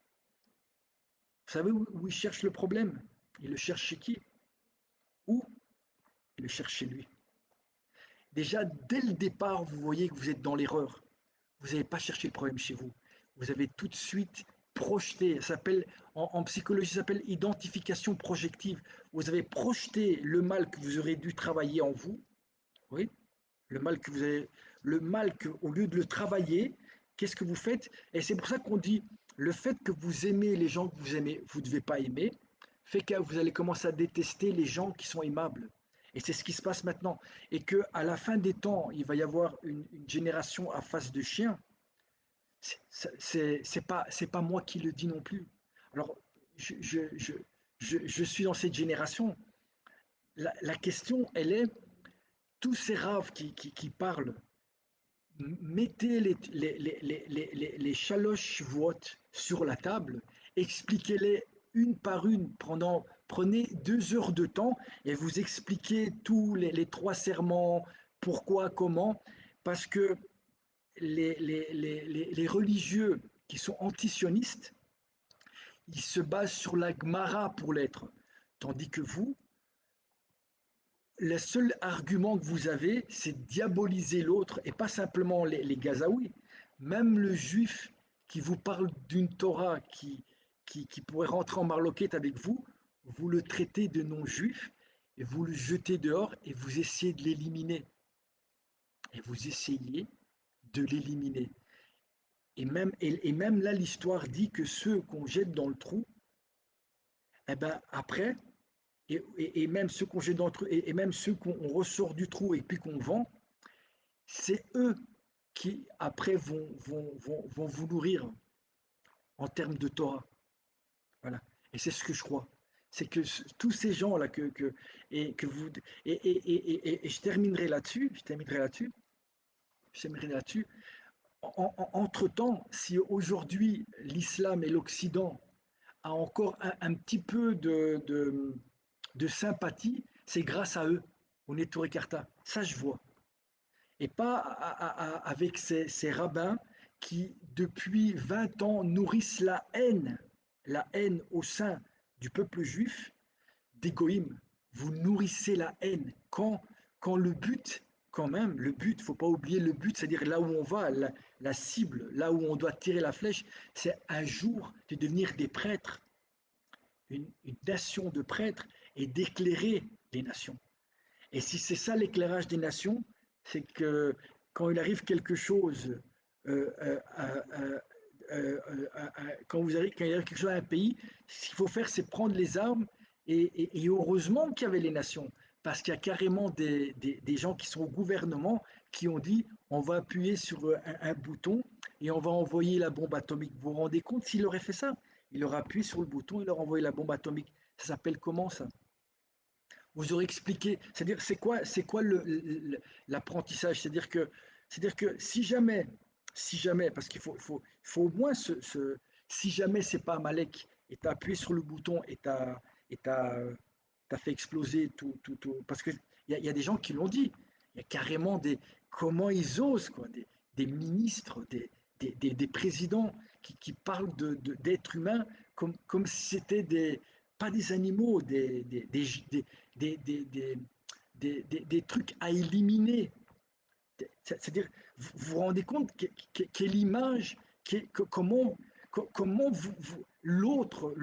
Vous savez où il cherche le problème? Il le cherche chez qui? Où? Il le cherche chez lui. Déjà, dès le départ, vous voyez que vous êtes dans l'erreur. Vous n'avez pas cherché le problème chez vous. Vous avez tout de suite projeté, ça s'appelle, en psychologie, ça s'appelle identification projective. Vous avez projeté le mal que vous aurez dû travailler en vous, oui, le mal que vous avez, le mal que, au lieu de le travailler, qu'est-ce que vous faites? Et c'est pour ça qu'on dit, le fait que vous aimez les gens que vous aimez, vous ne devez pas aimer, fait que vous allez commencer à détester les gens qui sont aimables. Et c'est ce qui se passe maintenant. Et qu'à la fin des temps, il va y avoir une génération à face de chien. C'est pas moi qui le dis non plus. Alors, je, je, je, je suis dans cette génération. La question, elle est, tous ces raves qui parlent, mettez les chaloches votes sur la table, expliquez-les une par une Prenez 2 heures de temps et vous expliquez tous les 3 serments, pourquoi, comment, parce que les religieux qui sont antisionistes, ils se basent sur la Gemara pour l'être. Tandis que vous, le seul argument que vous avez, c'est diaboliser l'autre, et pas simplement les Gazaouis. Même le juif qui vous parle d'une Torah qui pourrait rentrer en marloquette avec vous, vous le traitez de non-juif, et vous le jetez dehors, et vous essayez de l'éliminer. Et vous essayez de l'éliminer. Et même là, l'histoire dit que ceux qu'on jette dans le trou, eh ben après, et même ceux qu'on jette dans le trou, et même ceux qu'on ressort du trou et puis qu'on vend, c'est eux qui après vont vous nourrir en termes de Torah. Voilà. Et c'est ce que je crois. C'est que tous ces gens-là que vous et je terminerai là-dessus, Entre-temps, si aujourd'hui l'islam et l'Occident a encore un petit peu de sympathie, c'est grâce à eux, au Neturei Karta. Ça, je vois. Et pas avec ces rabbins qui, depuis 20 ans, nourrissent la haine au sein du peuple juif, des goïms. Vous nourrissez la haine. Quand le but, quand même, le but, il ne faut pas oublier le but, c'est-à-dire là où on va, la cible, là où on doit tirer la flèche, c'est un jour de devenir des prêtres, une nation de prêtres et d'éclairer les nations. Et si c'est ça l'éclairage des nations, c'est que quand il arrive quelque chose, euh, euh, euh, quand il arrive quelque chose à un pays, ce qu'il faut faire, c'est prendre les armes. Et heureusement qu'il y avait les nations, parce qu'il y a carrément des gens qui sont au gouvernement qui ont dit on va appuyer sur un bouton et on va envoyer la bombe atomique. Vous vous rendez compte s'il aurait fait ça? Il aurait appuyé sur le bouton, il aurait envoyé la bombe atomique. Ça s'appelle comment ça? Vous aurez expliqué, c'est-à-dire c'est quoi l'apprentissage, c'est-à-dire que si jamais, parce qu'il faut au moins si jamais c'est pas Amalek et t'as appuyé sur le bouton et t'as fait exploser tout, parce que il y a des gens qui l'ont dit, il y a carrément comment ils osent quoi, des ministres, des présidents qui parlent d'êtres humains comme si c'était pas des animaux, des, des trucs à éliminer. C'est-à-dire, vous vous rendez compte quelle image, comment l'autre,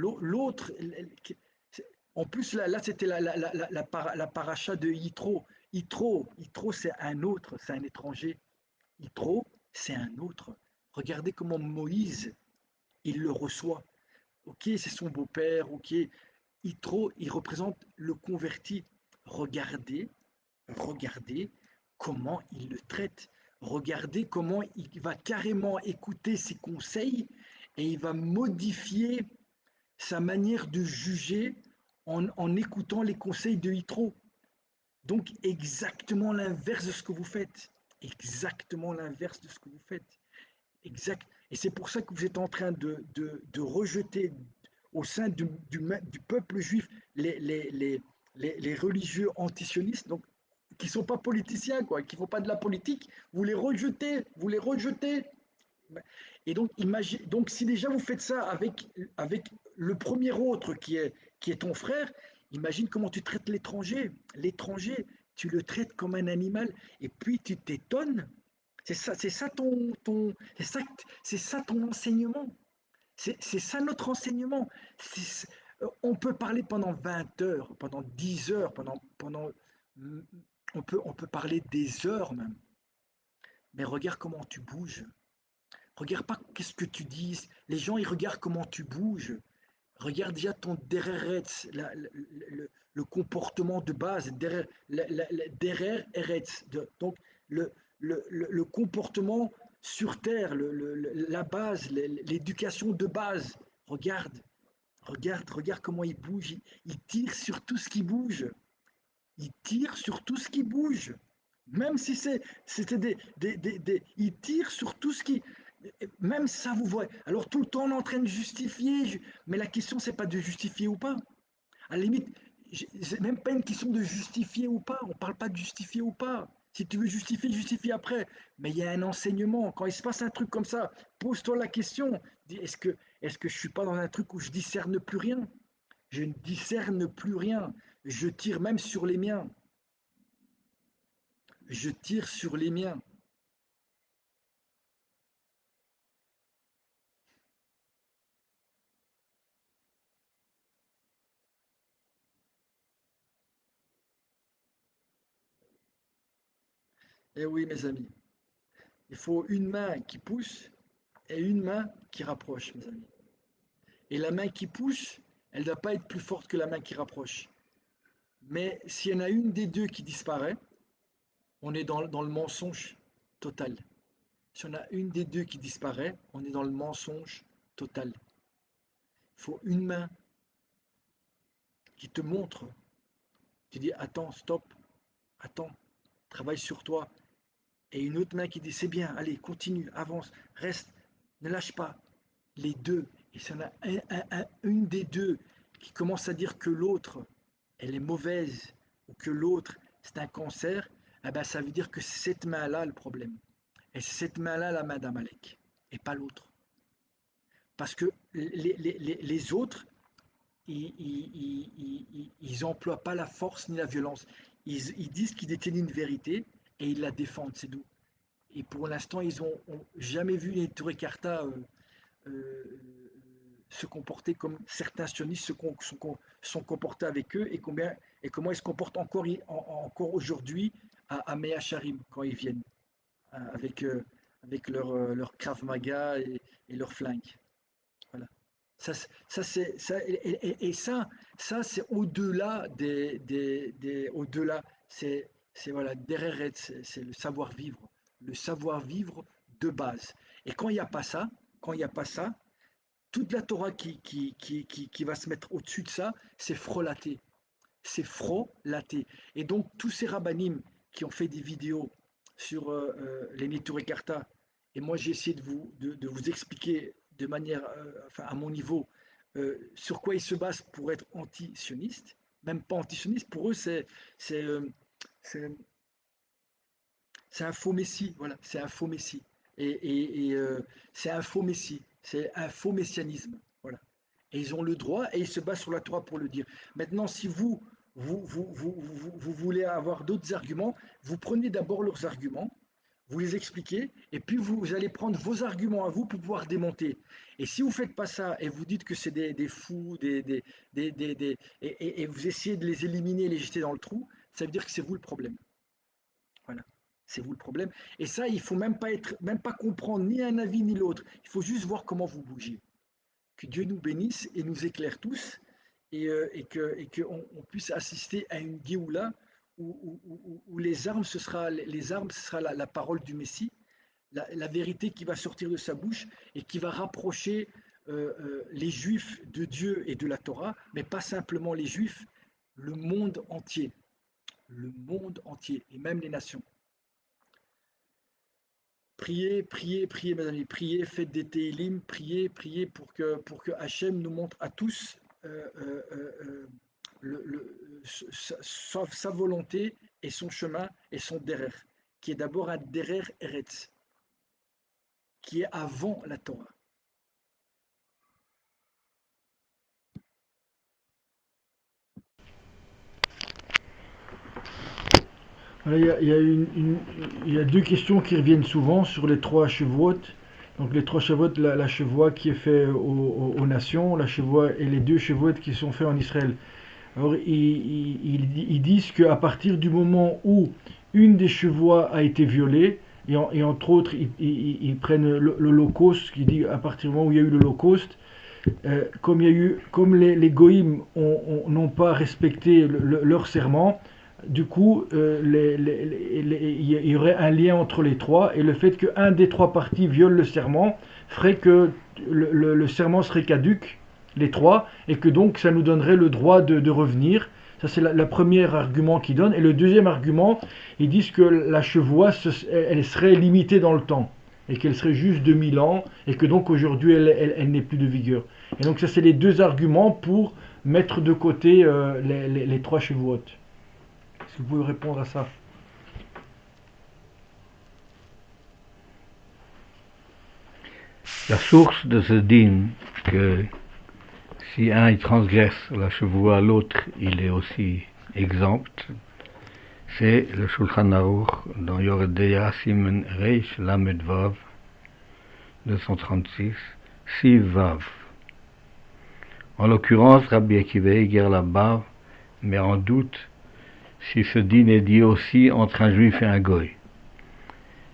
en plus là c'était la paracha de Yitro. Yitro c'est un autre, c'est un étranger. Yitro, c'est un autre. Regardez comment Moïse, il le reçoit. Ok, c'est son beau-père, ok. Il représente le converti. Regardez, regardez comment il le traite. Regardez comment il va carrément écouter ses conseils et il va modifier sa manière de juger en écoutant les conseils de Yitro. Donc exactement l'inverse de ce que vous faites. Exactement l'inverse de ce que vous faites. Exact. Et c'est pour ça que vous êtes en train de rejeter au sein du peuple juif les religieux antisionistes, donc, qui ne sont pas politiciens, quoi, qui ne font pas de la politique. Vous les rejetez, vous les rejetez. Et donc, donc si déjà vous faites ça avec le premier autre qui est ton frère, imagine comment tu traites l'étranger. L'étranger, tu le traites comme un animal et puis tu t'étonnes. C'est ça ton enseignement. C'est ça notre enseignement. On peut parler pendant 20 heures, pendant 10 heures, on peut parler des heures même. Mais regarde comment tu bouges. Regarde pas qu'est-ce que tu dis. Les gens, ils regardent comment tu bouges. Regarde déjà ton derrière, le comportement de base, derrière Eretz. Donc, le comportement sur Terre, la base, l'éducation de base. Regarde comment il bouge. Il tire sur tout ce qui bouge. Il tire sur tout ce qui bouge. Même si c'était il tire sur tout ce qui. Même ça, vous voyez. Alors tout le temps, on est en train de justifier. Mais la question, c'est pas de justifier ou pas. À la limite, c'est même pas une question de justifier ou pas. On parle pas de justifier ou pas. Si tu veux justifier, justifie après. Mais il y a un enseignement. Quand il se passe un truc comme ça, pose-toi la question. Dis, est-ce que je suis pas dans un truc où je discerne plus rien? Je ne discerne plus rien. Je tire même sur les miens. Je tire sur les miens. Eh oui, mes amis. Il faut une main qui pousse et une main qui rapproche, mes amis. Et la main qui pousse, elle ne doit pas être plus forte que la main qui rapproche. Mais s'il y en a une des deux qui disparaît, on est dans le mensonge total. Si on a une des deux qui disparaît, on est dans le mensonge total. Il faut une main qui te montre. Tu dis, attends, stop, attends, travaille sur toi. Et une autre main qui dit, c'est bien, allez, continue, avance, reste, ne lâche pas. Les deux. Et si on a une des deux qui commence à dire que l'autre, elle est mauvaise, ou que l'autre, c'est un cancer, eh ben, ça veut dire que c'est cette main-là le problème. Et c'est cette main-là la main d'Amalek, et pas l'autre. Parce que les autres, ils n'emploient pas la force ni la violence. Ils disent qu'ils détiennent une vérité et ils la défendent, c'est tout. Et pour l'instant, ils ont jamais vu les Touré Carta euh, se comporter comme certains sionistes sont comportés avec eux et comment ils se comportent encore aujourd'hui à Mea Sharim quand ils viennent avec, avec leur Krav Maga et leur flingue. Voilà. Et ça c'est au-delà au-delà, c'est voilà, derrière, c'est le savoir-vivre de base. Et quand il n'y a pas ça, quand il n'y a pas ça, toute la Torah qui va se mettre au-dessus de ça, c'est frelaté. C'est frelaté. Et donc, tous ces rabbinim qui ont fait des vidéos sur les Neturei Karta, et moi j'ai essayé de vous expliquer de manière, enfin à mon niveau, sur quoi ils se basent pour être anti-sionistes, même pas anti-sionistes, pour eux c'est c'est c'est un faux messie, voilà, c'est un faux messie. C'est un faux messie, c'est un faux messianisme, voilà. Et ils ont le droit et ils se basent sur la Torah pour le dire. Maintenant, si vous voulez avoir d'autres arguments, vous prenez d'abord leurs arguments, vous les expliquez, et puis vous allez prendre vos arguments à vous pour pouvoir démonter. Et si vous ne faites pas ça et vous dites que c'est des fous, et vous essayez de les éliminer, les jeter dans le trou, ça veut dire que c'est vous le problème. Voilà. C'est vous le problème. Et ça, il faut même pas comprendre ni un avis ni l'autre. Il faut juste voir comment vous bougez. Que Dieu nous bénisse et nous éclaire tous et qu'on on puisse assister à une Géoula où les armes, ce sera la parole du Messie, la vérité qui va sortir de sa bouche et qui va rapprocher les Juifs de Dieu et de la Torah, mais pas simplement les Juifs, le monde entier et même les nations. Priez, priez, priez, mes amis, priez, faites des télim, priez, priez pour que Hachem nous montre à tous sa volonté et son chemin et son derer, qui est d'abord un derer Eretz, qui est avant la Torah. Voilà, il y a deux questions qui reviennent souvent sur les trois chevotes. Donc les trois chevotes, la chevoie qui est faite aux nations, la chevoie et les deux chevotes qui sont faits en Israël. Alors ils disent qu'à partir du moment où une des chevoies a été violée, et entre autres ils prennent l'Holocauste, qui dit à partir du moment où il y a eu l'Holocauste, comme les goïms n'ont pas respecté leur serment, du coup, il y aurait un lien entre les trois, et le fait qu'un des trois parties viole le serment ferait que le serment serait caduque, les trois, et que donc ça nous donnerait le droit de revenir. Ça, c'est la première argument qu'ils donnent. Et le deuxième argument, ils disent que la chevoie, elle serait limitée dans le temps, et qu'elle serait juste de 1000 ans, et que donc aujourd'hui, elle n'est plus de vigueur. Et donc ça, c'est les deux arguments pour mettre de côté les trois Shavuot? Est-ce que vous pouvez répondre à ça? La source de ce din, que si un il transgresse la chevoie, l'autre il est aussi exempt, c'est le Shulchan Aruch dans Yoredeya Simen Reish Lamed Vav 236, Siv Vav. En l'occurrence, Rabbi Akiva Eger là-bas met en doute si ce din est dit aussi entre un juif et un goy.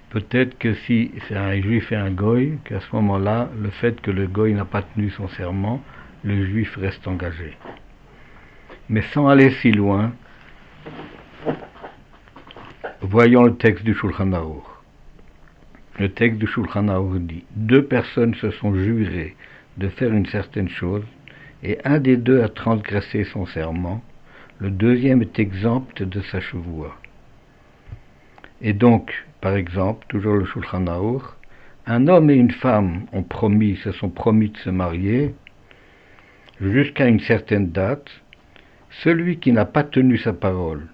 Peut-être que si c'est un juif et un goy, qu'à ce moment-là, le fait que le goy n'a pas tenu son serment, le juif reste engagé. Mais sans aller si loin, voyons le texte du Shulchan Aruch. Le texte du Shulchan Aruch dit: deux personnes se sont jurées de faire une certaine chose, et un des deux a transgressé son serment, le deuxième est exempt de sa chevoie. Et donc, par exemple, toujours le Shulchan Aruch, un homme et une femme se sont promis de se marier jusqu'à une certaine date. Celui qui n'a pas tenu sa parole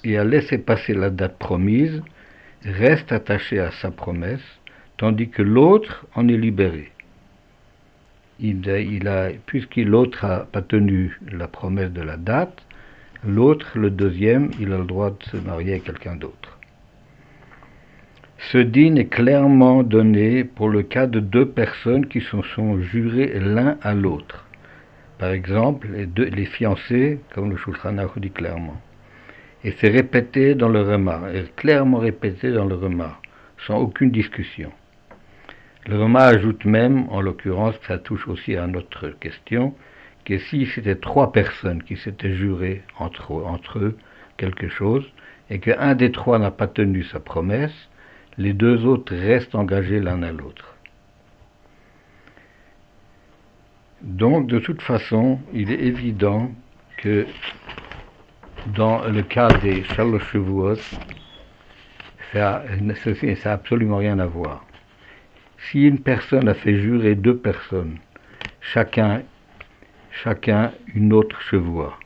et a laissé passer la date promise reste attaché à sa promesse, tandis que l'autre en est libéré. Puisque l'autre n'a pas tenu la promesse de la date, l'autre, le deuxième, il a le droit de se marier avec quelqu'un d'autre. Ce din est clairement donné pour le cas de deux personnes qui se sont jurées l'un à l'autre. Par exemple, les fiancés, comme le Shulchan Aruch dit clairement. Et c'est répété dans le Rema, clairement répété dans le Rema, sans aucune discussion. Le Rema ajoute même, en l'occurrence, ça touche aussi à notre question, que si c'était trois personnes qui s'étaient jurées entre eux quelque chose, et qu'un des trois n'a pas tenu sa promesse, les deux autres restent engagés l'un à l'autre. Donc, de toute façon, il est évident que dans le cas des Shalosh Shavuot, ça n'a absolument rien à voir. Si une personne a fait jurer deux personnes, chacun une autre chevoie,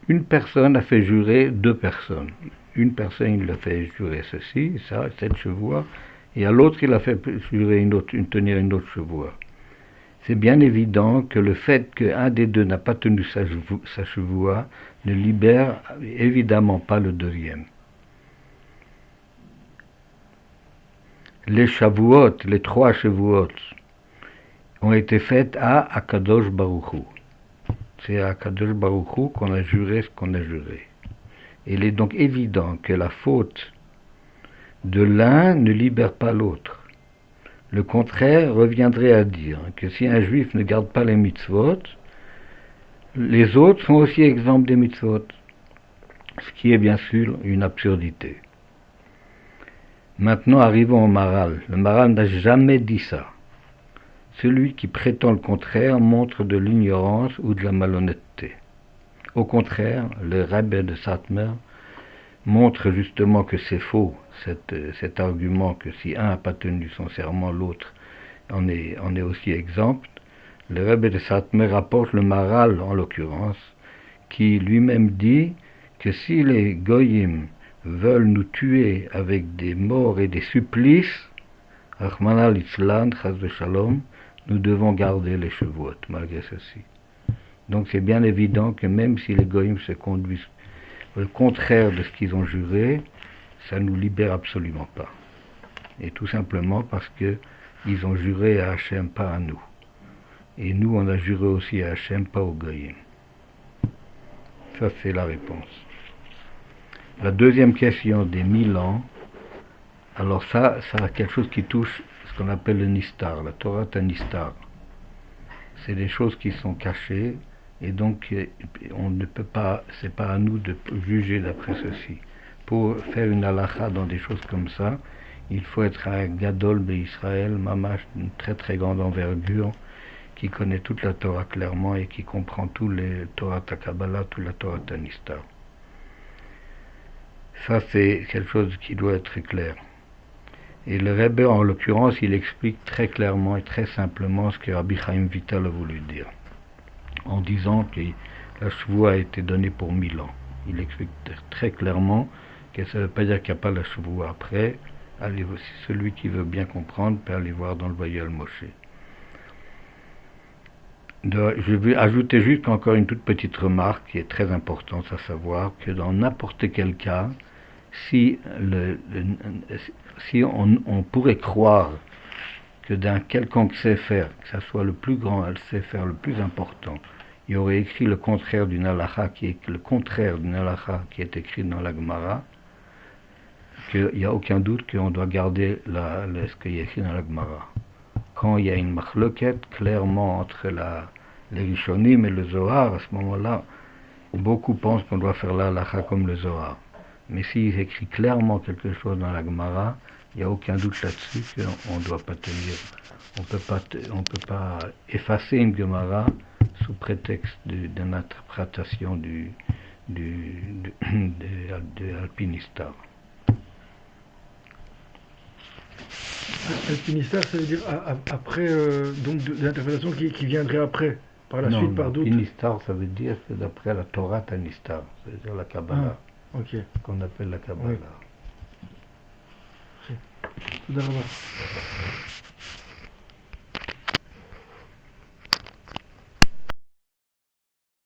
une personne a fait jurer deux personnes. Une personne, il a fait jurer ceci, ça, cette chevoie, et à l'autre, il a fait jurer tenir une autre chevoie. C'est bien évident que le fait qu'un des deux n'a pas tenu sa chevoie ne libère évidemment pas le deuxième. Les Shavuot, les trois Shavuot, ont été faites à Akadosh Baruch Hu. C'est à Akadosh Baruch Hu qu'on a juré ce qu'on a juré. Il est donc évident que la faute de l'un ne libère pas l'autre. Le contraire reviendrait à dire que si un juif ne garde pas les mitzvot, les autres sont aussi exempts des mitzvot, ce qui est bien sûr une absurdité. Maintenant arrivons au Maharal. Le Maharal n'a jamais dit ça. Celui qui prétend le contraire montre de l'ignorance ou de la malhonnêteté. Au contraire, le Rebbe de Satmar montre justement que c'est faux, cet argument que si un n'a pas tenu son serment, l'autre en est aussi exempt. Le Rebbe de Satmar rapporte le Maharal, en l'occurrence, qui lui-même dit que si les Goyim veulent nous tuer avec des morts et des supplices, Rachmana litzlan, chas v'shalom, nous devons garder les Shavuot, malgré ceci. Donc c'est bien évident que même si les Goyim se conduisent le contraire de ce qu'ils ont juré, ça ne nous libère absolument pas. Et tout simplement parce qu'ils ont juré à Hachem, pas à nous. Et nous, on a juré aussi à Hachem, pas aux Goyim. Ça, c'est la réponse. La deuxième question des 1000 ans, alors ça a quelque chose qui touche ce qu'on appelle le Nistar, la Torah Nistar. C'est des choses qui sont cachées, et donc on ne peut pas, c'est pas à nous de juger d'après ceci. Pour faire une halakha dans des choses comme ça, il faut être un gadol d'Israël, mamash, d'une très très grande envergure, qui connaît toute la Torah clairement et qui comprend tous les Torah Kabbalah, toute la Torah Nistar. Ça, c'est quelque chose qui doit être clair. Et le Rebbe, en l'occurrence, il explique très clairement et très simplement ce que Rabbi Chaim Vital a voulu dire. en disant que la chevoie a été donnée pour 1000 ans. Il explique très clairement que ça ne veut pas dire qu'il n'y a pas la chevoie après. Allez, celui qui veut bien comprendre peut aller voir dans le Voyal Moshe. Je vais ajouter juste encore une toute petite remarque qui est très importante à savoir, que dans n'importe quel cas, si on pourrait croire que d'un quelconque sefer, que ce soit le plus grand sefer, le plus important, il y aurait écrit le contraire d'une halakha qui est écrit dans la Gemara, qu'il n'y a aucun doute qu'on doit garder ce qui est écrit dans la Gemara. Quand il y a une machloket clairement entre les Rishonim et le Zohar, à ce moment-là, beaucoup pensent qu'on doit faire la halakha comme le Zohar. Mais s'il écrit clairement quelque chose dans la Gemara, il n'y a aucun doute là-dessus qu'on ne doit pas tenir. On peut pas effacer une Gemara sous prétexte d'une interprétation de Alpinistar. Alpinistar, ça veut dire après, donc de l'interprétation qui viendrait après, par la suite, par d'autres. Alpinistar, ça veut dire que d'après la Torah Tanistar, c'est-à-dire la Kabbalah, qu'on appelle la Kabbalah. Oui.